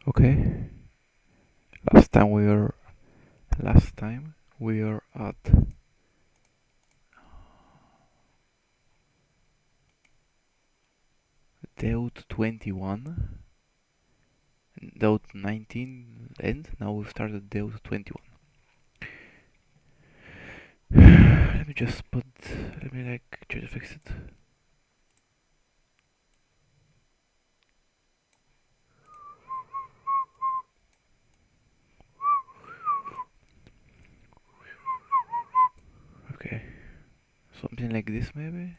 Okay. Last time we are at Deut 21, Deut 19 and now we've started Deut 21. Let me just put, let me like try to fix it. Okay, something like this maybe?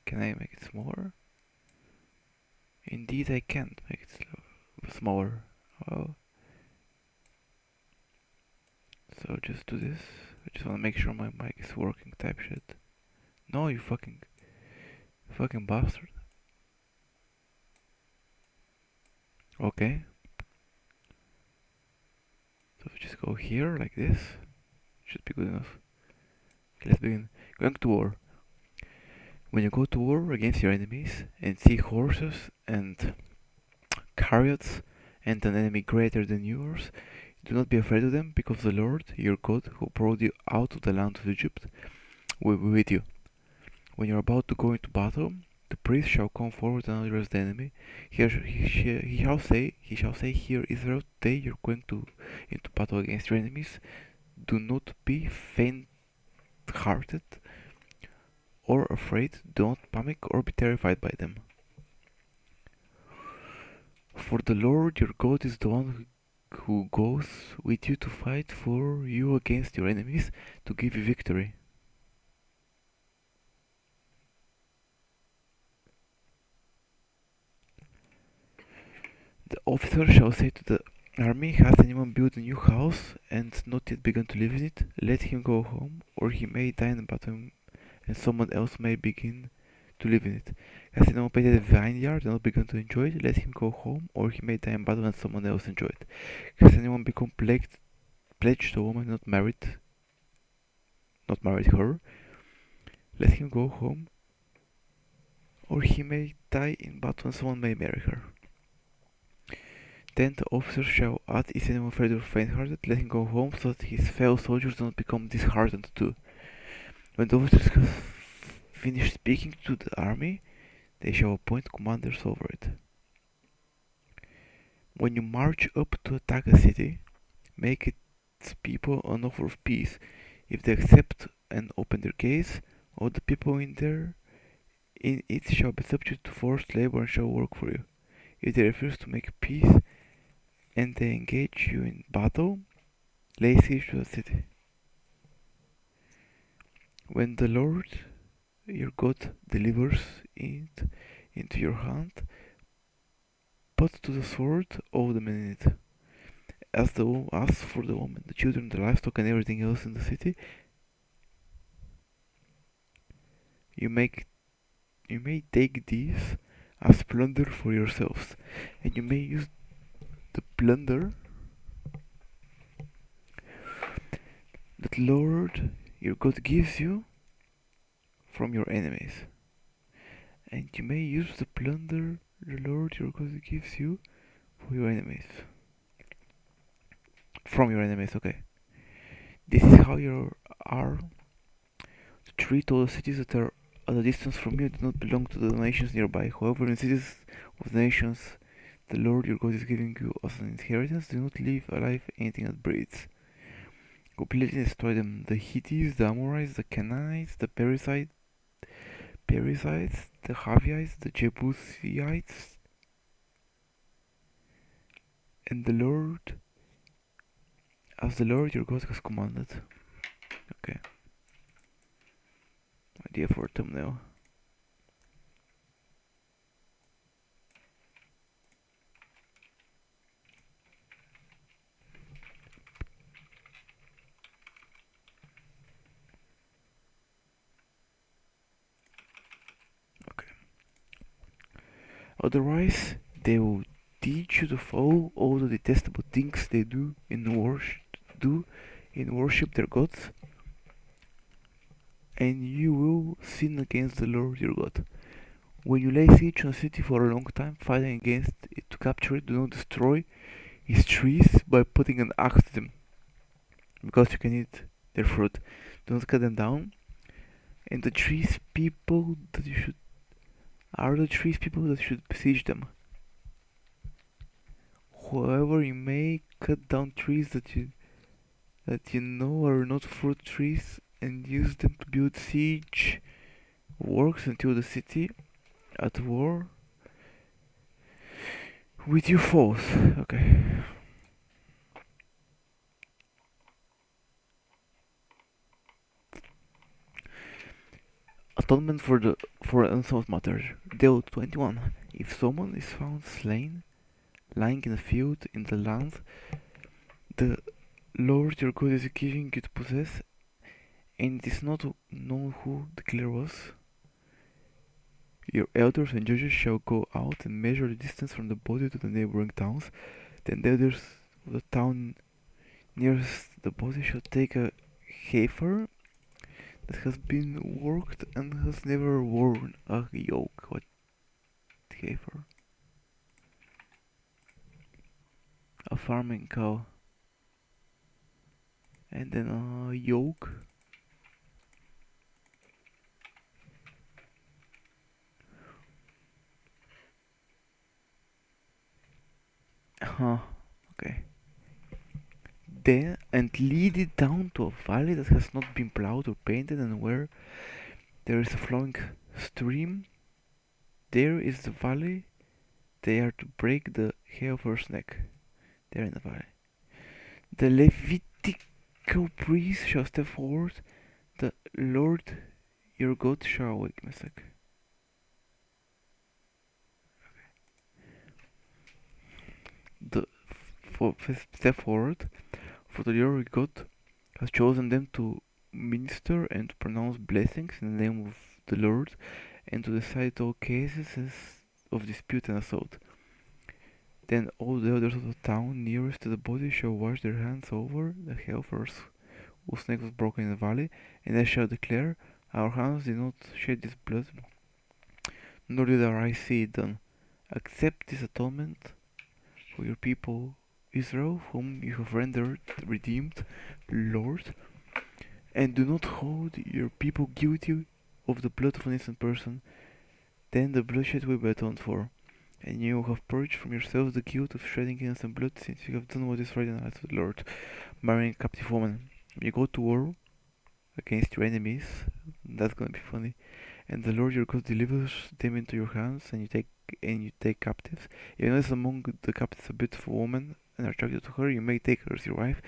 Can I make it smaller? Indeed I can't make it smaller. Oh, so just do this. I just wanna make sure my mic is working type shit. No, you fucking bastard. Okay, so if we just go here like this, should be good enough. Okay, let's begin. Going to war. When you go to war against your enemies and see horses and chariots and an enemy greater than yours, do not be afraid of them, because the Lord your God, who brought you out of the land of Egypt, will be with you. When you are about to go into battle, the priest shall come forward and address the enemy. He shall say, Hear Israel, today you are going into battle against your enemies. Do not be faint-hearted or afraid. Do not panic or be terrified by them. For the Lord your God is the one who goes with you to fight for you against your enemies, to give you victory. The officer shall say to the army, Has anyone built a new house and not yet begun to live in it? Let him go home, or he may die in battle, and someone else may begin to live in it. Has anyone planted a vineyard and not begun to enjoy it? Let him go home, or he may die in battle and someone else enjoy it. Has anyone become pledged to a woman not married her? Let him go home, or he may die in battle and someone may marry her. Then the officer shall add, Is anyone afraid or faint-hearted? Let him go home, so that his fellow soldiers do not become disheartened too. When the officers have finished speaking to the army, they shall appoint commanders over it. When you march up to attack a city, make its people an offer of peace. If they accept and open their gates, all the people in it shall be subject to forced labor and shall work for you. If they refuse to make peace and they engage you in battle, lay siege to the city. When the Lord your God delivers it into your hand, put to the sword all the men in it. As for the woman, the children, the livestock, and everything else in the city, you may take these as plunder for yourselves, and you may use the plunder that the Lord your God gives you from your enemies. And you may use the plunder the Lord your God gives you for your enemies. From your enemies, okay. This is how you are to treat all the cities that are at a distance from you, do not belong to the nations nearby. However, in cities of the nations the Lord your God is giving you as an inheritance, do not leave alive anything that breathes. Completely destroy them: the Hittites, the Amorites, the Canaanites, the Perizzites, the Havites, the Jebusites, and as the Lord your God has commanded. Okay. Idea for a thumbnail. Okay. Otherwise, they will teach you to follow all the detestable things they do in worship their gods, and you will sin against the Lord your God. When you lay siege on a city for a long time, fighting against it to capture it, do not destroy his trees by putting an axe to them, because you can eat their fruit. Do not cut them down. And the trees people that you should are the trees people that should besiege them. However, you may cut down trees that you know are not fruit trees and use them to build siege works until the city at war with your foes. Okay. Atonement for unsolved matters. Deut 21. If someone is found slain, lying in a field in the land the Lord your God is giving you to possess, and it is not known who the killer was, your elders and judges shall go out and measure the distance from the body to the neighboring towns. Then the elders of the town nearest the body shall take a heifer that has been worked and has never worn a yoke. What heifer? A farming cow. And then a yoke. Huh, okay. Then, and lead it down to a valley that has not been plowed or painted, and where there is a flowing stream. There is the valley. They are to break the heifer's neck. There in the valley. The Levitical priest shall step forward. The Lord your God shall wake me a sec. The step forward, for the Lord God has chosen them to minister and to pronounce blessings in the name of the Lord, and to decide all cases of dispute and assault. Then all the elders of the town nearest to the body shall wash their hands over the heifers whose neck was broken in the valley, and they shall declare, our hands did not shed this blood, nor did our eyes see it done. Accept this atonement for your people Israel, whom you have rendered redeemed, Lord, and do not hold your people guilty of the blood of an innocent person. Then the bloodshed will be atoned for, and you have purged from yourselves the guilt of shedding innocent blood, since you have done what is right in the eyes of the Lord, marrying a captive woman. When you go to war against your enemies, that's gonna be funny, and the Lord your God delivers them into your hands, and you take captives. If you notice among the captives a beautiful woman and are attracted to her, you may take her as your wife.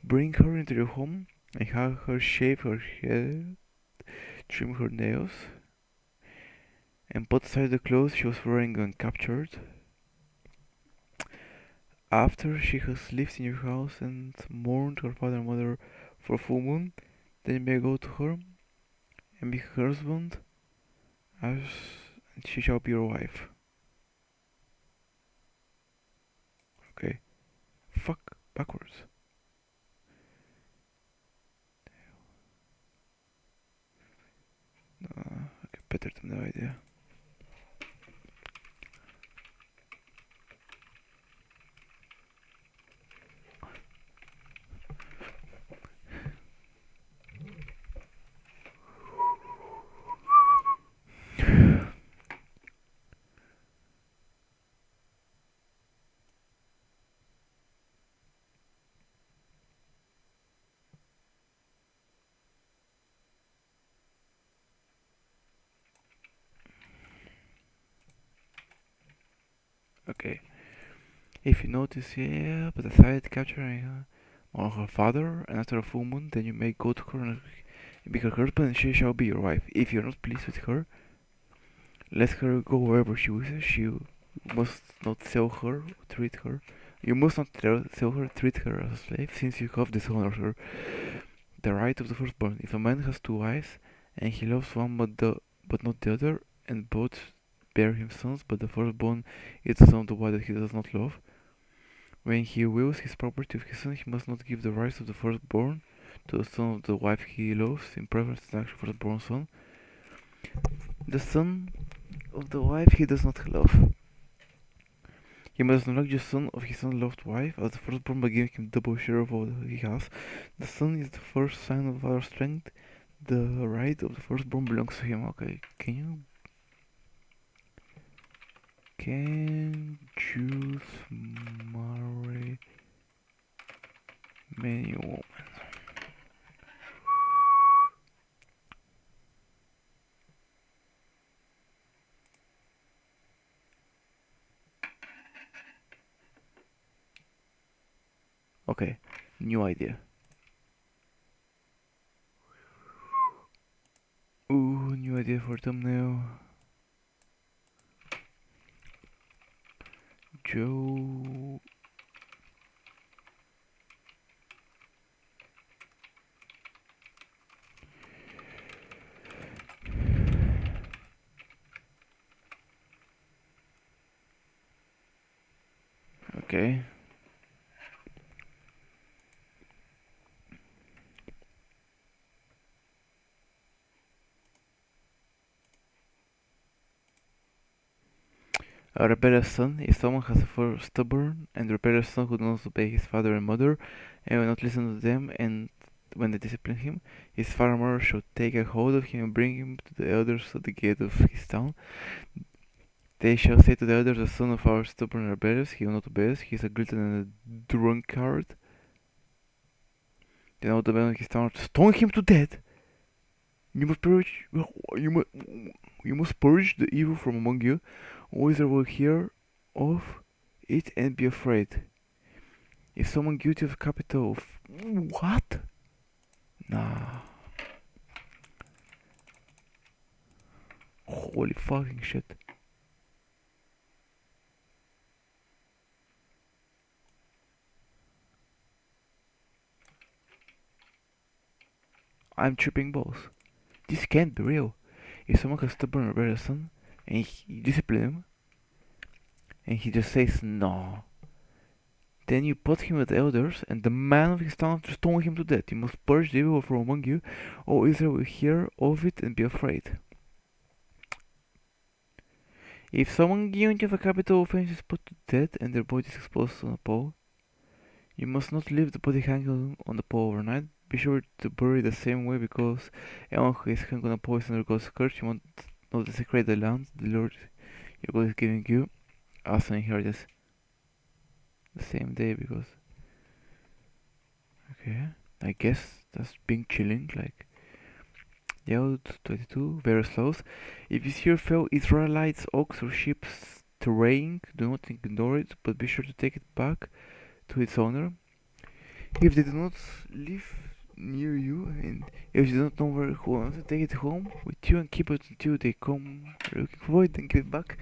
Bring her into your home and have her shave her head, trim her nails, and put aside the clothes she was wearing when captured. After she has lived in your house and mourned her father and mother for a full moon, then you may go to her and be her husband, as she shall be your wife. Okay. Fuck backwards. Okay, better than the idea. Okay. If you notice, yeah, but aside capturing her or her father, and after a full moon, then you may go to her and be her husband, and she shall be your wife. If you're not pleased with her, let her go wherever she wishes. You must not sell her, treat her. You must not sell her, treat her as a slave, since you have dishonored her. The right of the firstborn. If a man has two wives, and he loves one but not the other, and both bear him sons, but the firstborn is the son of the wife that he does not love, when he wills his property of his son, he must not give the rights of the firstborn to the son of the wife he loves, in preference to the actual firstborn son, the son of the wife he does not love. He must neglect the son of his unloved wife as the firstborn by giving him double share of all he has. The son is the first sign of our strength. The right of the firstborn belongs to him. Okay, can Jews marry many women? Okay, new idea. Ooh, new idea for thumbnail. Joe. Okay. A rebellious son is someone who has a stubborn and rebellious son who does not obey his father and mother and will not listen to them, and when they discipline him, his father and mother shall take a hold of him and bring him to the elders at the gate of his town. They shall say to the elders, the son of our stubborn and rebellious, he will not obey us, he is a glutton and a drunkard. Then all the men of his town stone him to death. You must purge you must purge the evil from among you. Always will hear of it and be afraid. If someone guilty of capital of what? Nah. Holy fucking shit. I'm tripping balls. This can't be real. If someone has stubborn rebellious son and you discipline him and he just says no, then you put him with the elders and the man of his town to stone him to death. You must purge the evil from among you, or Israel will hear of it and be afraid. If someone guilty of a capital offense is put to death and their body is exposed on a pole, you must not leave the body hanging on the pole overnight. Be sure to bury the same way, because anyone who is hung on a pole is under God's curse. You want not desecrate the land the Lord your God is giving you as an inheritance the same day, because okay, I guess that's being chilling. Like Deut 22, various laws. If you see your fellow Israelites, ox or sheep straying, do not ignore it, but be sure to take it back to its owner. If they do not live near you, and if you do not know where who wants to take it home with you and keep it until they come looking for it, then give it back.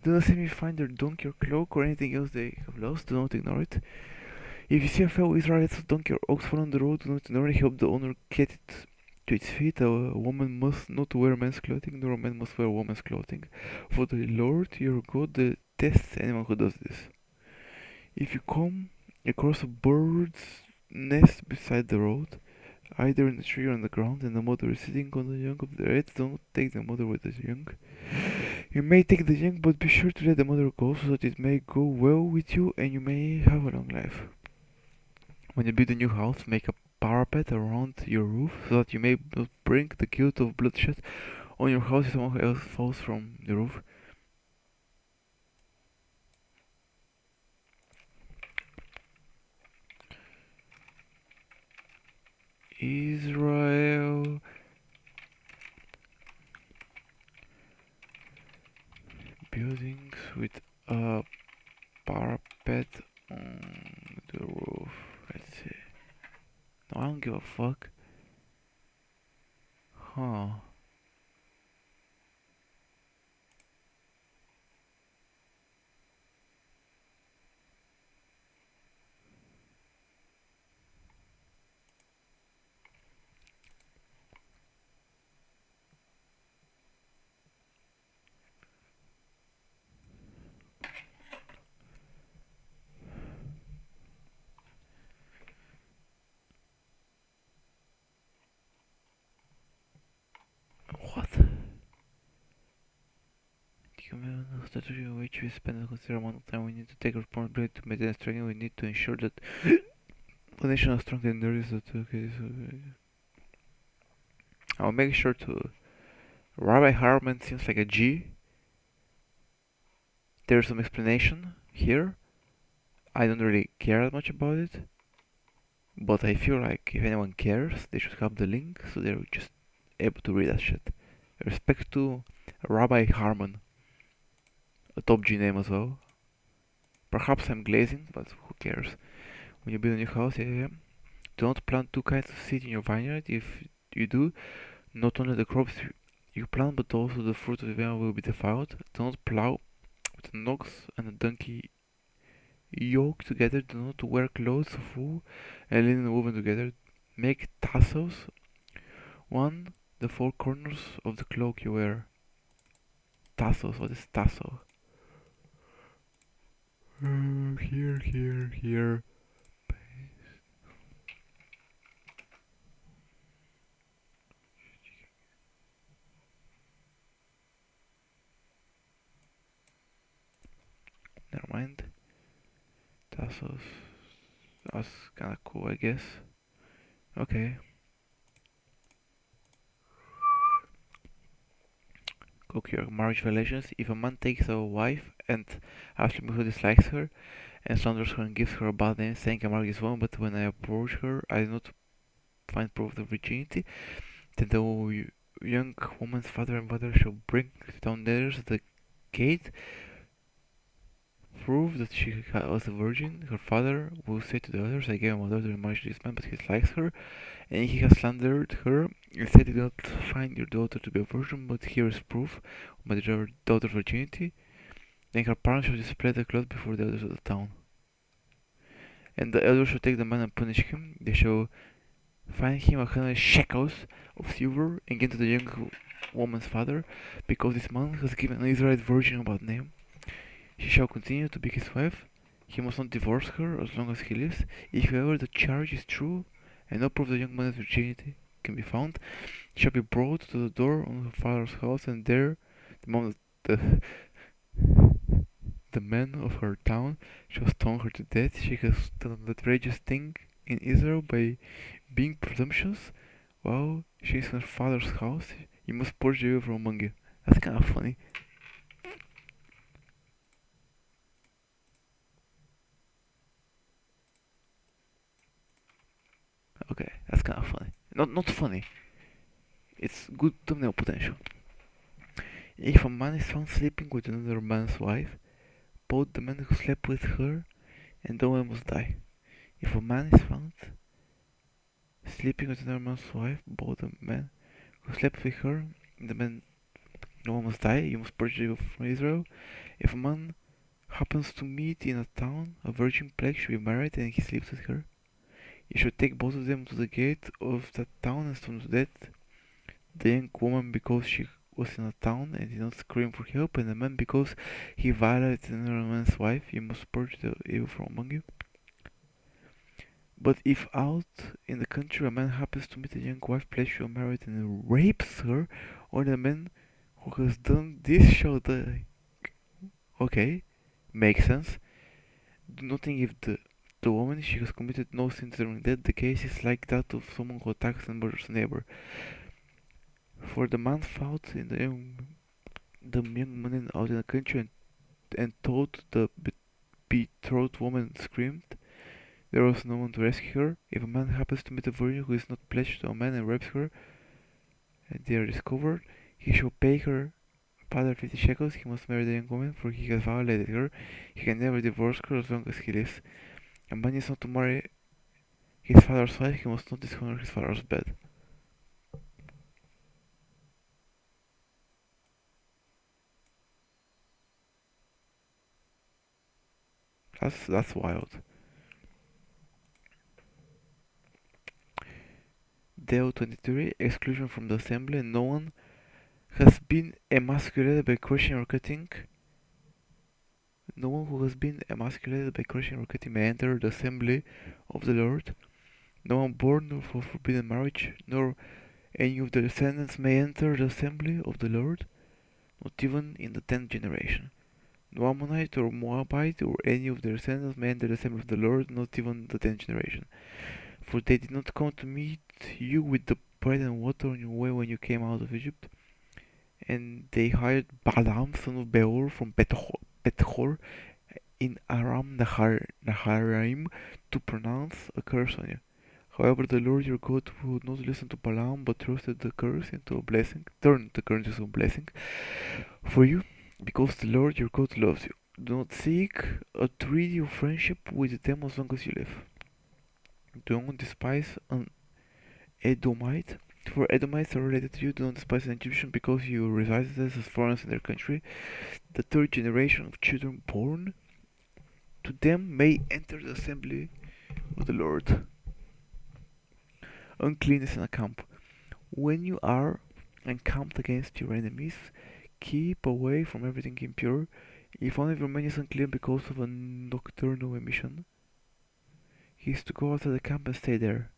Do not simply find their donkey or cloak or anything else they have lost. Do not ignore it. If you see a fellow Israelite donkey or ox fall on the road, do not ignore it. Help the owner get it to its feet. A woman must not wear men's clothing, nor a man must wear woman's clothing. For the Lord your God detests anyone who does this. If you come across a bird's nest beside the road, either in the tree or on the ground, and the mother is sitting on the young of the eggs, don't take the mother with the young. You may take the young, but be sure to let the mother go, so that it may go well with you and you may have a long life. When you build a new house, make a parapet around your roof, so that you may not bring the guilt of bloodshed on your house if someone else falls from the roof. Israel buildings with a parapet on the roof. Let's see. No, I don't give a fuck. Huh. territory in which we spend a considerable amount of time, we need to take responsibility to maintain strength. We need to ensure that the nation is strong and there is that. Okay, so I'll make sure to. Rabbi Harman seems like a G. There's some explanation here. I don't really care that much about it, but I feel like if anyone cares, they should have the link so they're just able to read that shit. Respect to Rabbi Harman, a top G name as well. Perhaps I'm glazing, but who cares? When you build a new house, yeah. Do not plant two kinds of seed in your vineyard. If you do, not only the crops you plant, but also the fruit of the vineyard will be defiled. Do not plow with an ox and a donkey yoke together. Do not wear clothes of wool and linen woven together. Make tassels. One, the four corners of the cloak you wear. Tassels. What is tassel? Here. Never mind. Tassels. That's kinda cool, I guess. Okay. Okay, marriage violations. If a man takes a wife and after who dislikes her and slanders her and gives her a bad name, saying I married this woman, but when I approach her, I do not find proof of virginity, then the young woman's father and mother shall bring down letters at the gate, prove that she was a virgin. Her father will say to the others, I gave my daughter in marriage to this man, but he dislikes her, and he has slandered her, and said, you do not find your daughter to be a virgin, but here is proof of my daughter's virginity. Then her parents shall display the cloth before the elders of the town. And the elders shall take the man and punish him. They shall fine him 100 shekels of silver and give to the young woman's father, because this man has given an Israelite virgin a bad name. She shall continue to be his wife. He must not divorce her as long as he lives. If however the charge is true and no proof of the young man's virginity can be found, she shall be brought to the door of her father's house, and there the moment the men of her town shall stone her to death. She has done an outrageous thing in Israel by being presumptuous while she is in her father's house. You must purge Jehovah from among you. That's kind of funny. Okay, that's kind of funny. Not funny. It's good thumbnail potential. If a man is found sleeping with another man's wife, both the man who slept with her and the woman must die. If a man is found sleeping with another man's wife, both the man who slept with her and the woman must die. You must purge you from Israel. If a man happens to meet in a town a virgin plague should be married and he sleeps with her, you should take both of them to the gate of that town and stone to death the young woman because she was in a town and did not scream for help, and the man because he violated another man's wife. You must purge the evil from among you. But if out in the country a man happens to meet a young wife pledged to be married and rapes her, or the man who has done this shall die. Okay, makes sense. Do not think if the woman she has committed no sin during death. The case is like that of someone who attacks and murders a neighbor. For the man fought in the young man out in the country and told the betrothed woman screamed. There was no one to rescue her. If a man happens to meet a virgin who is not pledged to a man and rapes her, and they are discovered, he shall pay her father 50 shekels. He must marry the young woman, for he has violated her. He can never divorce her as long as he lives. A man is not to marry his father's wife. He must not dishonor his father's bed. That's wild. Deut 23, exclusion from the assembly. No one has been emasculated by crushing or cutting. No one who has been emasculated by crushing or cutting may enter the assembly of the Lord. No one born for forbidden marriage, nor any of their descendants may enter the assembly of the Lord, not even in the 10th generation. No Ammonite or Moabite or any of their descendants may enter the assembly of the Lord, not even the 10th generation. For they did not come to meet you with the bread and water on your way when you came out of Egypt. And they hired Balaam, son of Beor, from Bethor in Aram Naharaim, to pronounce a curse on you. However, the Lord your God would not listen to Balaam, but turned the curse into a blessing for you, because the Lord your God loves you. Do not seek a treaty of friendship with them as long as you live. Do not despise an Edomite, for Edomites are related to you. Do not despise an Egyptian, because you resided as foreigners in their country. The third generation of children born to them may enter the assembly of the Lord. Uncleanness in a camp. When you are encamped against your enemies, keep away from everything impure. If one of your men is unclean because of a nocturnal emission, he is to go outside the camp and stay there.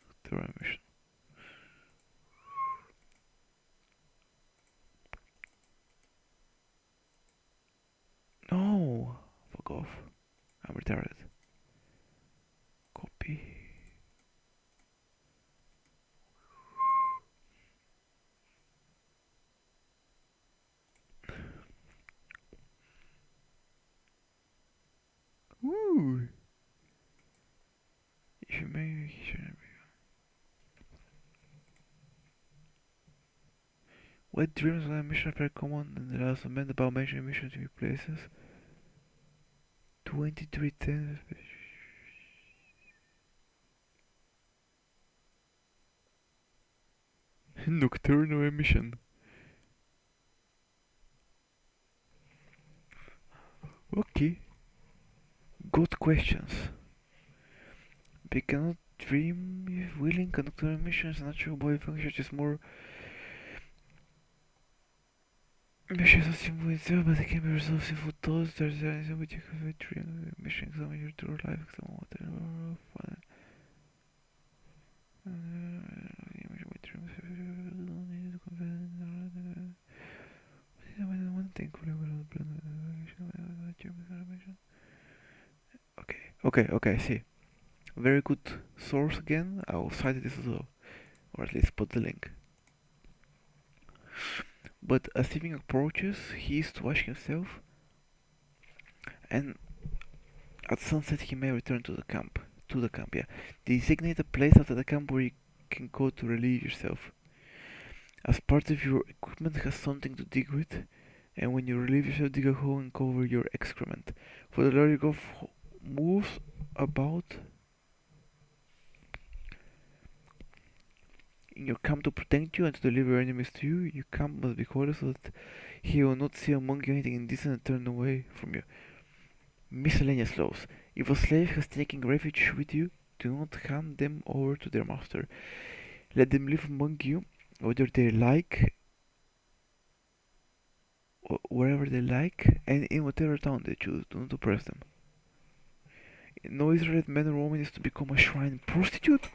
Nocturnal emission. No! Fuck off. I'm retarded. Copy. Woo! If you may, he shouldn't be. What dreams on a mission are very common, and there are some men about mentioning missions to new places. 2310. Nocturnal emission. Okay. Good questions. They cannot dream if willing. A nocturnal emission is a natural body function, which is more missions of simple itself, but they can be resolved simple thoughts. There's anything which you can dream. Mission examine your true life, examine what they are. Okay, I see. Very good source again. I will cite this as well, or at least put the link. But as evening approaches, he is to wash himself, and at sunset he may return to the camp. Yeah. Designate a place after the camp where you can go to relieve yourself. As part of your equipment has something to dig with, and when you relieve yourself, dig a hole and cover your excrement. For the Lord your God moves about in your camp to protect you and to deliver your enemies to you. Your camp must be holy so that he will not see among you anything indecent and turn away from you. Miscellaneous laws. If a slave has taken refuge with you, do not hand them over to their master. Let them live among you, whether they like, or wherever they like, and in whatever town they choose. Do not oppress them. No Israelite man or woman is to become a shrine prostitute.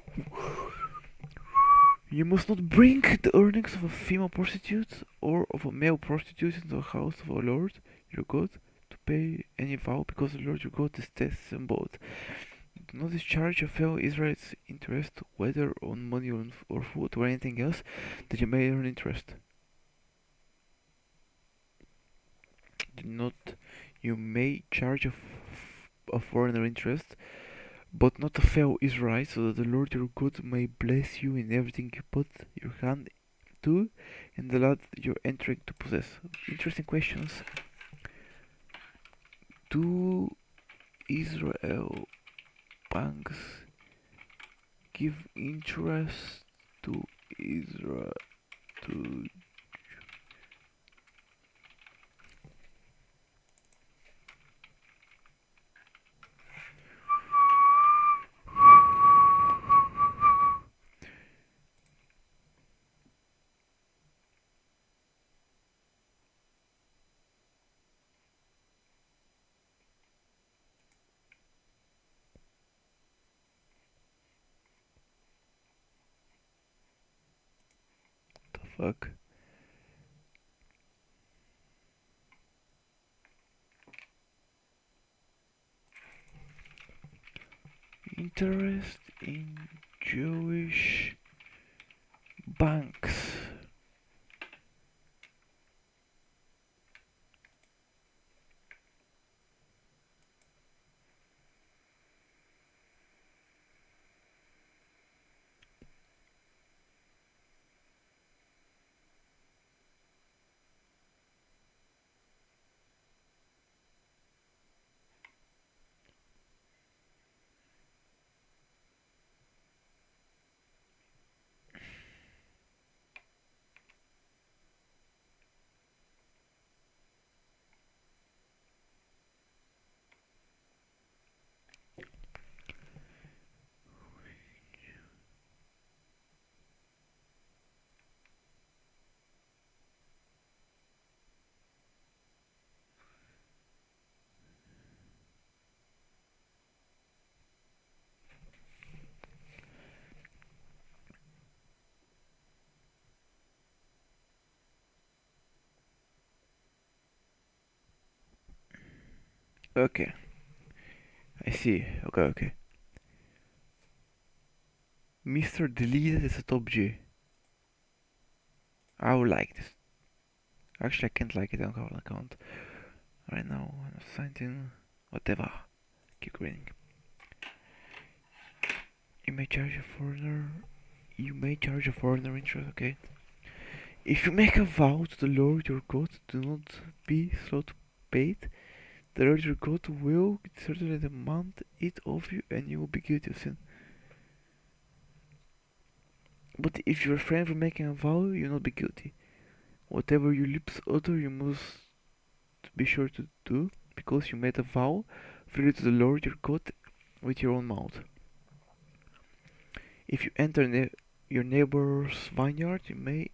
You must not bring the earnings of a female prostitute or of a male prostitute into the house of our Lord your God to pay any vow, because the Lord your God detests them both. Do not discharge a fellow Israelite's interest, whether on money or food or anything else, that you may earn interest. Do not, you may charge a foreigner interest, but not a fellow Israelite, so that the Lord your God may bless you in everything you put your hand to, and the land you're entering to possess. Interesting questions. Do Israel banks give interest to Israel to the fuck? interest in Jewish banks. Okay, I see. Okay. Mr. Deleted is a top G. I would like this. Actually, I can't like it on our account. Right now, I'm signed in. Whatever. Keep reading. You may charge a foreigner. You may charge a foreigner interest, okay? If you make a vow to the Lord your God, do not be slow to pay it. The Lord your God will certainly demand it of you, and you will be guilty of sin. But if you refrain from making a vow, you will not be guilty. Whatever your lips utter, you must be sure to do, because you made a vow freely to the Lord your God with your own mouth. If you enter your neighbor's vineyard, you may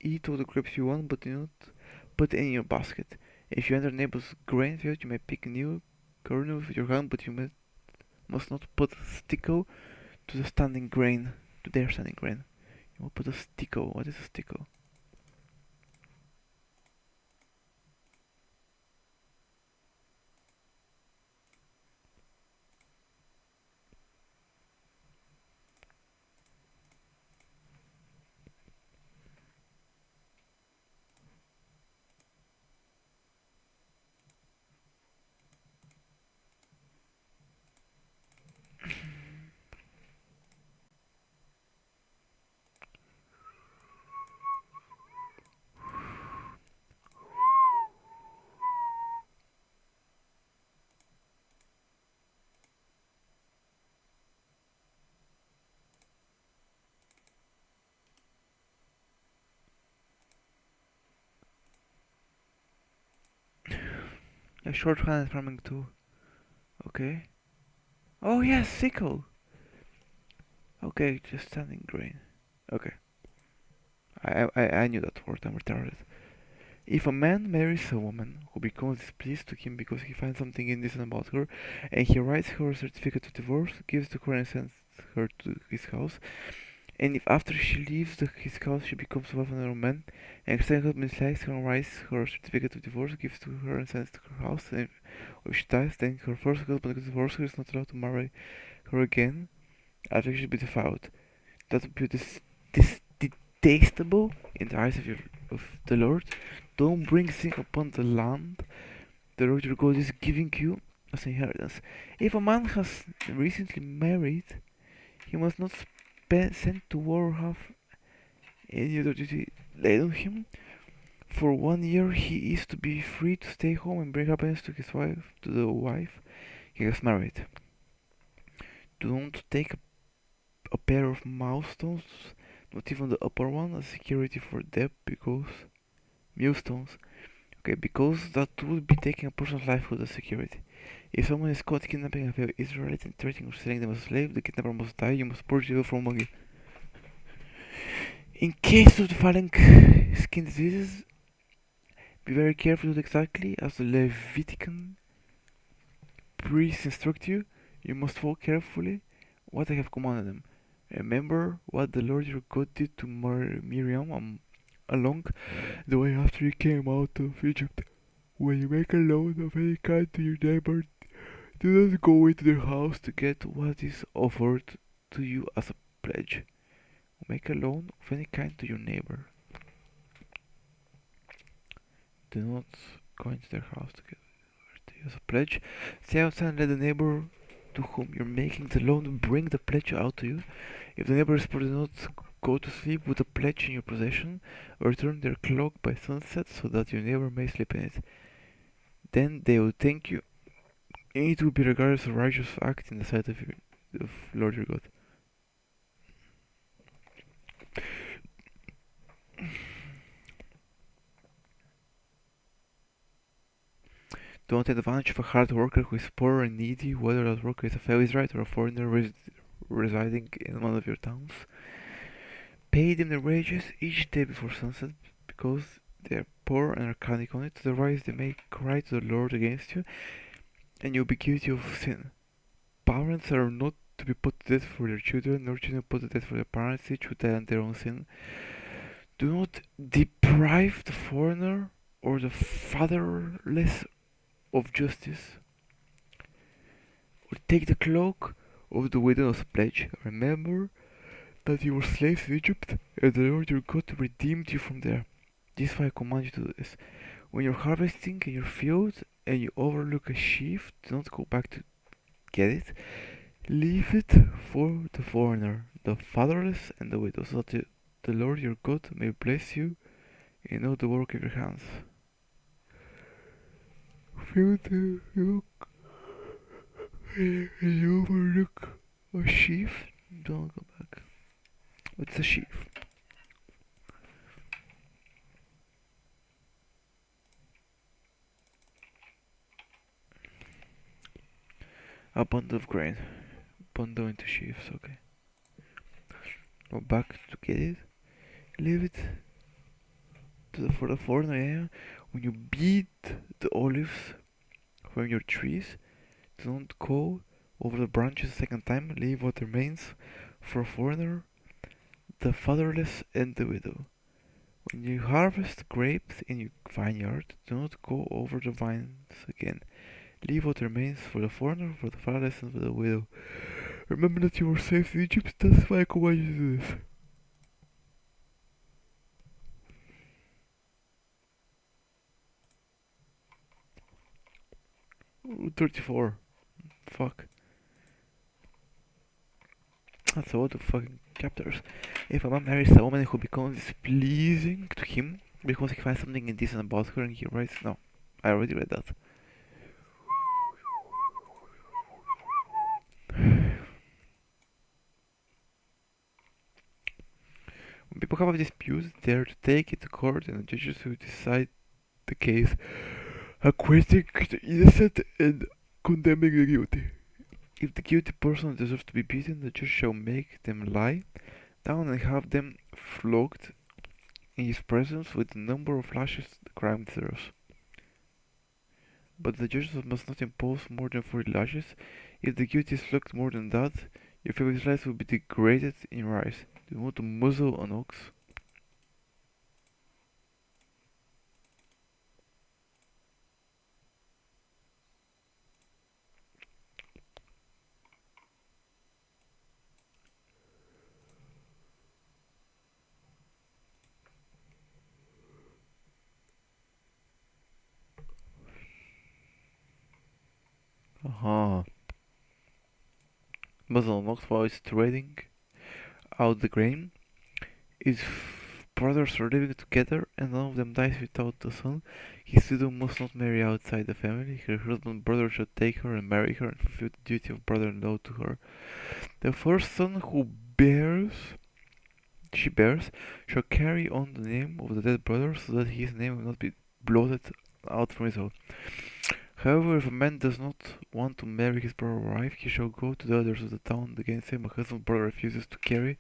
eat all the grapes you want, but do not put any in your basket. If you enter neighbor's grain field, you may pick new kernels with your hand, but you must not put sticko to the standing grain, to their standing grain. You will put a sticko. What is a sticko? A short-handed farming tool. Okay. Oh yes, sickle. Okay, just standing grain. Okay. I knew that word. I'm retarded. If a man marries a woman who becomes displeased to him because he finds something indecent about her, and he writes her a certificate of divorce, gives to her and sends her to his house, and if after she leaves his house she becomes a wife of another man, and her second husband dislikes her and writes her a certificate of divorce, gives to her and sends to her house, and if she dies, then her first husband divorces her, is not allowed to marry her again after she should be defiled. That would be detestable in the eyes of the Lord. Don't bring sin upon the land the Lord your God is giving you as inheritance. If a man has recently married, he must not send to war or have any other duty laid on him. For 1 year he is to be free to stay home and bring happiness to the wife he has married. Don't take a pair of milestones, not even the upper one, as security for debt, because millstones. Okay, because that would be taking a person's livelihood as security. If someone is caught kidnapping a fellow Israelite and threatening or selling them as a slave, the kidnapper must die. You must purge you from among you. In case of the following skin diseases, be very careful to do exactly as the Levitican priests instruct you. You must follow carefully what I have commanded them. Remember what the Lord your God did to Miriam along the way after you came out of Egypt. When you make a loan of any kind to your neighbor, Do not go into their house to get what is offered to you as a pledge. Make a loan of any kind to your neighbor. Do not go into their house to get what to you as a pledge. Stay outside and let the neighbor to whom you're making the loan bring the pledge out to you. If the neighbors do not go to sleep with the pledge in your possession, return their cloak by sunset so that your neighbor may sleep in it. Then they will thank you. It will be regarded as a righteous act in the sight of Lord your God. Don't take advantage of a hard worker who is poor and needy, whether that worker is a fellow Israelite or a foreigner residing in one of your towns. Pay them their wages each day before sunset, because they are poor and are counting on it. Otherwise, they may cry to the Lord against you, and you'll be guilty of sin. Parents are not to be put to death for their children, nor children put to death for their parents. Each will die on their own sin. Do not deprive the foreigner or the fatherless of justice, or take the cloak of the widow as a pledge. Remember that you were slaves in Egypt, and the Lord your God redeemed you from there. This is why I command you to do this. When you're harvesting in your field and you overlook a sheaf, do not go back to get it. Leave it for the foreigner, the fatherless, and the widow, so that the Lord your God may bless you in all the work of your hands. Field look and you overlook a sheaf, don't go back. What's a sheaf? A bundle of grain. Bundle into sheaves, okay. Go back to get it. Leave it for the foreigner, yeah. When you beat the olives from your trees, do not go over the branches a second time. Leave what remains for a foreigner, the fatherless, and the widow. When you harvest grapes in your vineyard, do not go over the vines again. Leave what remains for the foreigner, for the fatherless, and for the widow. Remember that you were slaves in Egypt, that's why I command you to do this. 34. Fuck. That's a lot of fucking chapters. If a man marries a woman who becomes displeasing to him because he finds something indecent about her and he writes... No, I already read that. When people have a dispute, they are to take it to court and the judges who decide the case, acquitting the innocent and condemning the guilty. If the guilty person deserves to be beaten, the judge shall make them lie down and have them flogged in his presence with the number of lashes the crime deserves. But the judges must not impose more than 40 lashes. If the guilty is flogged more than that, your family's life will be degraded in your eyes. Do you want to muzzle an ox? Aha. Muzzle an ox while it's trading out the grain. If brothers are living together and none of them dies without a son, his widow must not marry outside the family. Her husband's brother shall take her and marry her and fulfill the duty of brother-in-law to her. The first son who she bears shall carry on the name of the dead brother so that his name will not be blotted out from his own. However, if a man does not want to marry his brother or wife, he shall go to the elders of the town against him. A husband's brother refuses to carry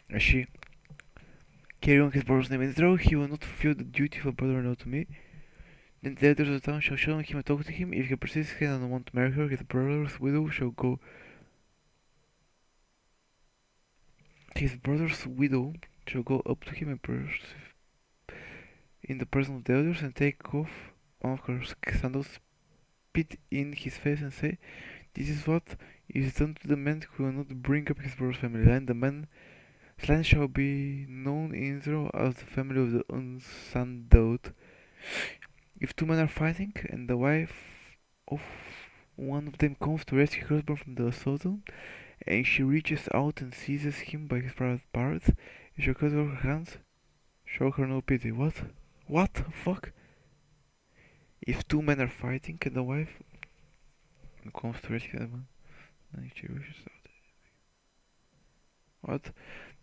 on his brother's name, and though he will not fulfill the duty of a brother-in-law to me, then the elders of the town shall summon him and talk to him. If he persists and does not want to marry her, his brother's widow shall go. His brother's widow shall go up to him and in the presence of the elders and take off one of her sandals, spit in his face and say, "This is what is done to the man who will not bring up his brother's family line. The man's line shall be known in Israel as the family of the unson Deut. If two men are fighting and the wife of one of them comes to rescue her husband from the assault, and she reaches out and seizes him by his private parts, and she cuts off her hands, show her no pity." What? What the fuck? If two men are fighting and the wife comes to rescue them, and she reaches out. What?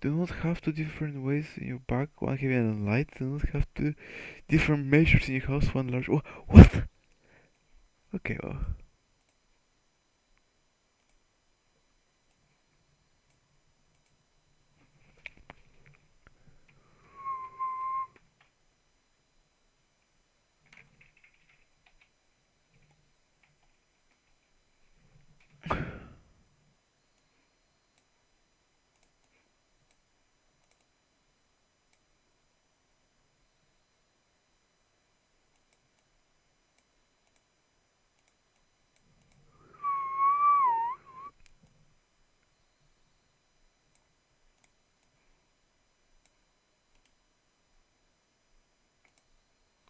Do not have two different ways in your back, one heavy and one light. Do not have two different measures in your house, one large. Oh, what? Okay, well.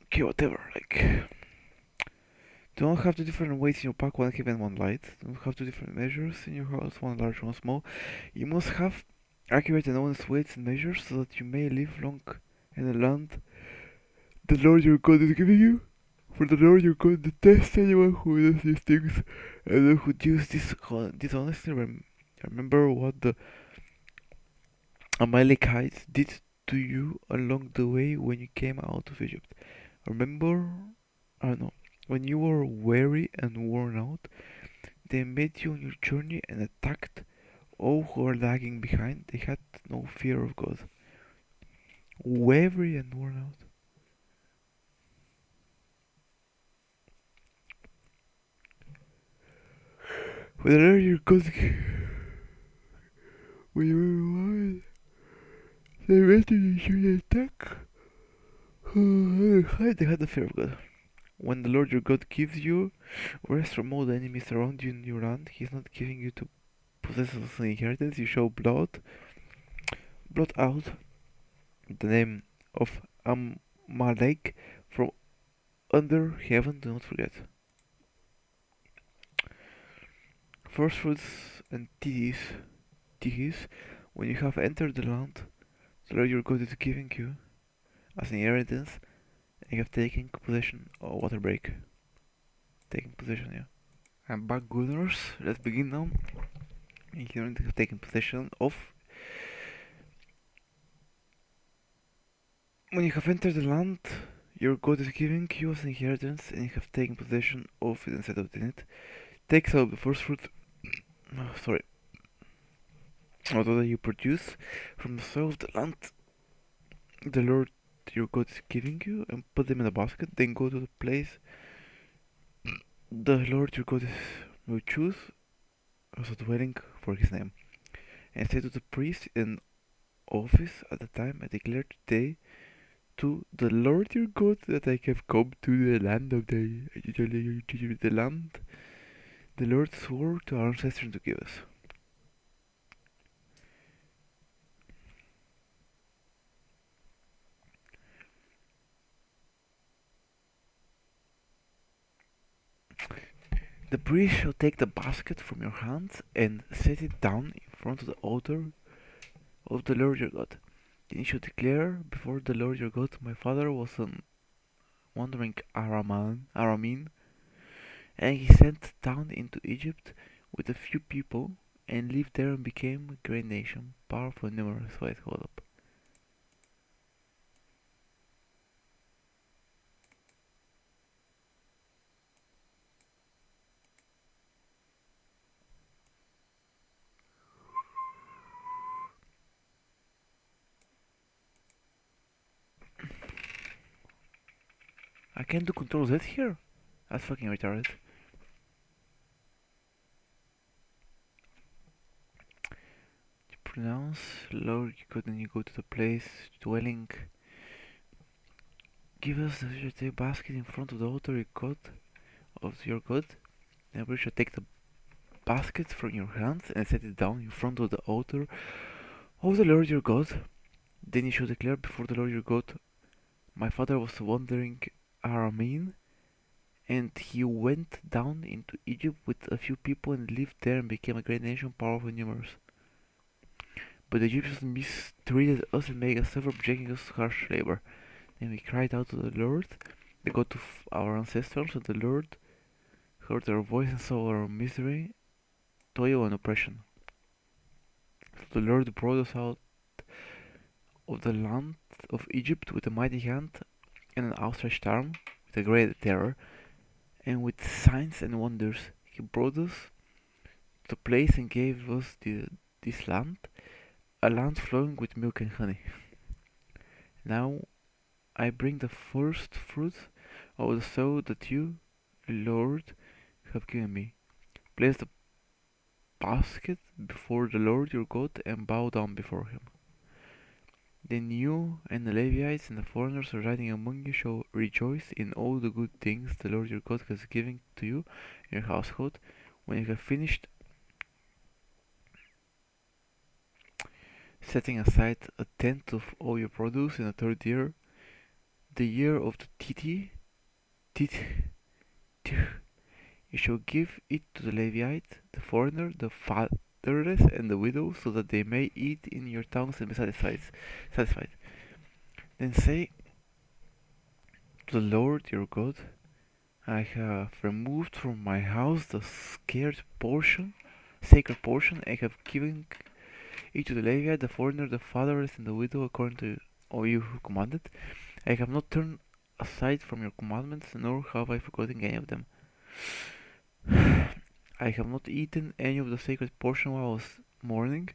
Okay, whatever. Like, do not have two different weights in your pack, one heavy and one light. Do not have two different measures in your house, one large, one small. You must have accurate and honest weights and measures so that you may live long in the land the Lord your God is giving you. For the Lord your God detests anyone who does these things and who deals dishonestly. Remember what the Amalekites did to you along the way when you came out of Egypt. Remember, I don't know, when you were weary and worn out, they met you on your journey and attacked all who were lagging behind. They had no fear of God. Weary and worn out. When the Lord your God, when you were wild, they met you on your journey and attacked. They had the fear of God. When the Lord your God gives you rest from all the enemies around you in your land, He is not giving you to possess as an inheritance. You shall blot out the name of Amalek from under heaven. Do not forget. First fruits and tithes, when you have entered the land the Lord your God is giving you as an inheritance, and you have taken possession of water break. Taking possession, yeah. And back Gunners, let's begin now. And you have taken possession of. When you have entered the land your God is giving you as an inheritance, and you have taken possession of it and settled in it, take some of the first fruit. Although you produce from the soil of the land the Lord your God is giving you, and put them in a basket. Then go to the place the Lord your God will choose as a dwelling for His name, and say to the priest in office at the time, I declare today to the Lord your God that I have come to the land of the land the Lord swore to our ancestors to give us. The priest shall take the basket from your hands and set it down in front of the altar of the Lord your God. Then you shall declare before the Lord your God, my father was a wandering Aramean, and he sent down into Egypt with a few people, and lived there and became a great nation, powerful and numerous. Wait, hold up. I can't do Control Z here? That's fucking retarded. You pronounce Lord God, and you go to the place dwelling. Give us the basket in front of the altar, God, of your God. Then you shall take the basket from your hands and set it down in front of the altar of the Lord your God. Then you shall declare before the Lord your God, my father was wandering Aramean, and he went down into Egypt with a few people and lived there and became a great nation, powerful and numerous. But the Egyptians mistreated us and made us suffer, subjecting us to harsh labor. Then we cried out to the Lord, the God of our ancestors, and the Lord heard our voice and saw our misery, toil, and oppression. So the Lord brought us out of the land of Egypt with a mighty hand and an outstretched arm, with a great terror, and with signs and wonders. He brought us to the place and gave us this land, a land flowing with milk and honey. Now I bring the first fruits of the soil that you, Lord, have given me. Place the basket before the Lord your God and bow down before him. Then you and the Levites and the foreigners residing among you shall rejoice in all the good things the Lord your God has given to you and your household. When you have finished setting aside a tenth of all your produce in the third year, the year of the Tith, you shall give it to the Levite, the foreigner, the fatherless, and the widow, so that they may eat in your towns and be satisfied. Then say to the Lord your God, I have removed from my house the sacred portion, and have given it to the Levite, the foreigner, the fatherless, and the widow, according to all you who commanded. I have not turned aside from your commandments, nor have I forgotten any of them. I have not eaten any of the sacred portion while I was mourning,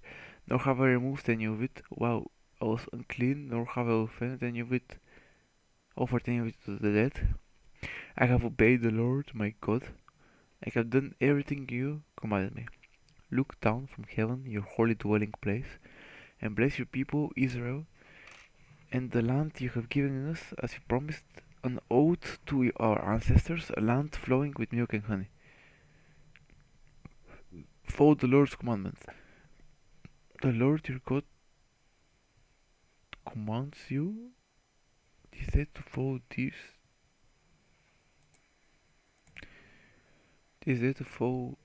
nor have I removed any of it while I was unclean, nor have I offered any of it to the dead. I have obeyed the Lord my God. I have done everything you commanded me. Look down from heaven, your holy dwelling place, and bless your people Israel and the land you have given us, as you promised an oath to our ancestors, a land flowing with milk and honey. Follow the Lord's commandments. The Lord your God commands you this day to follow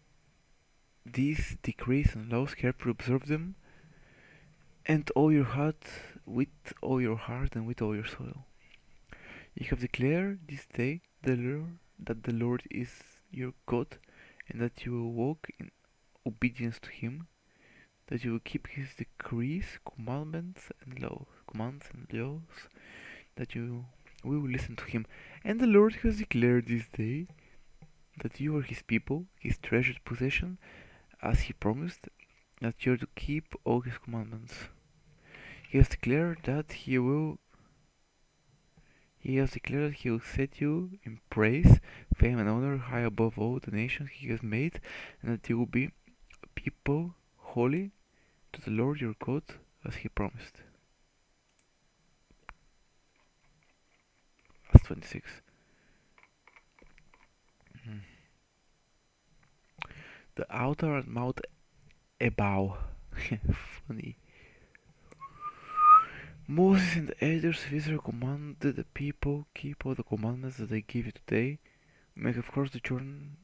these decrees and laws, carefully observe them, and all your heart, with all your heart, and with all your soul. You have declared this day that the Lord is your God, and that you will walk in obedience to Him, that you will keep His decrees, commands and laws, that you will listen to Him. And the Lord has declared this day that you are His people, His treasured possession, as He promised, that you are to keep all His commandments. He has declared that He will set you in praise, fame, and honor high above all the nations He has made, and that you will be a people holy to the Lord your God, as He promised. Verse 26. The altar at Mount Ebal. Funny. Moses and the elders of Israel commanded the people, keep all the commandments that I give you today. Make of course the children.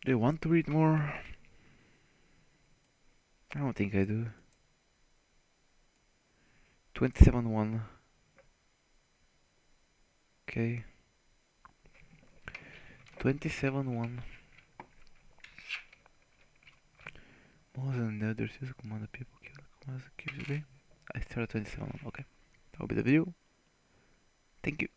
Do you want to read more? I don't think I do. 27:1. Okay. 27:1. Moses and the elders command the people, keep the commandments that I give you today. I started 27:1. Okay. That will be the video. Thank you.